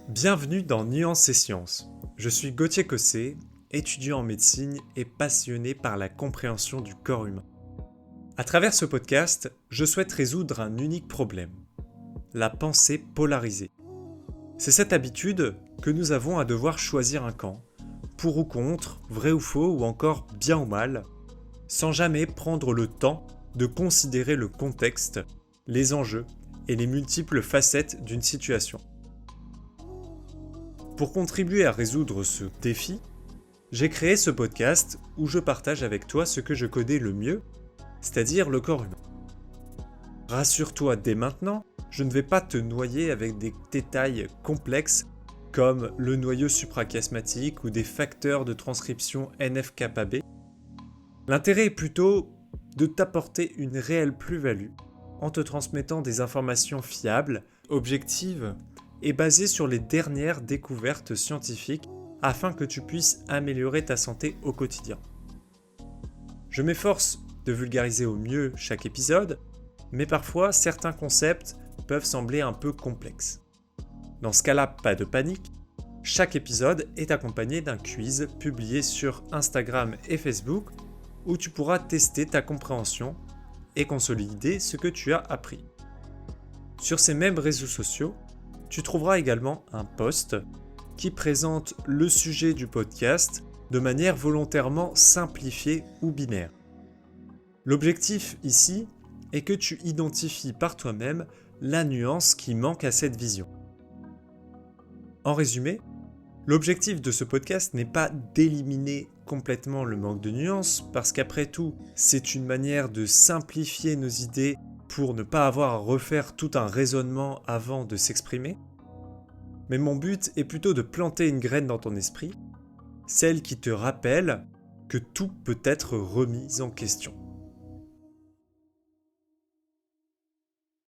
Bienvenue dans Nuances et Sciences. Je suis Gauthier Cossé, étudiant en médecine et passionné par la compréhension du corps humain. À travers ce podcast, je souhaite résoudre un unique problème, la pensée polarisée. C'est cette habitude que nous avons à devoir choisir un camp, pour ou contre, vrai ou faux ou encore bien ou mal, sans jamais prendre le temps de considérer le contexte, les enjeux et les multiples facettes d'une situation. Pour contribuer à résoudre ce défi, j'ai créé ce podcast où je partage avec toi ce que je connais le mieux, c'est-à-dire le corps humain. Rassure-toi dès maintenant, je ne vais pas te noyer avec des détails complexes comme le noyau suprachiasmatique ou des facteurs de transcription NF-κB. L'intérêt est plutôt de t'apporter une réelle plus-value en te transmettant des informations fiables, objectives et basées sur les dernières découvertes scientifiques afin que tu puisses améliorer ta santé au quotidien. Je m'efforce de vulgariser au mieux chaque épisode, mais parfois certains concepts peuvent sembler un peu complexes. Dans ce cas-là, pas de panique, chaque épisode est accompagné d'un quiz publié sur Instagram et Facebook où tu pourras tester ta compréhension et consolider ce que tu as appris. Sur ces mêmes réseaux sociaux, tu trouveras également un post qui présente le sujet du podcast de manière volontairement simplifiée ou binaire. L'objectif ici est que tu identifies par toi-même la nuance qui manque à cette vision. En résumé, l'objectif de ce podcast n'est pas d'éliminer complètement le manque de nuances, parce qu'après tout, c'est une manière de simplifier nos idées pour ne pas avoir à refaire tout un raisonnement avant de s'exprimer. Mais mon but est plutôt de planter une graine dans ton esprit, celle qui te rappelle que tout peut être remis en question.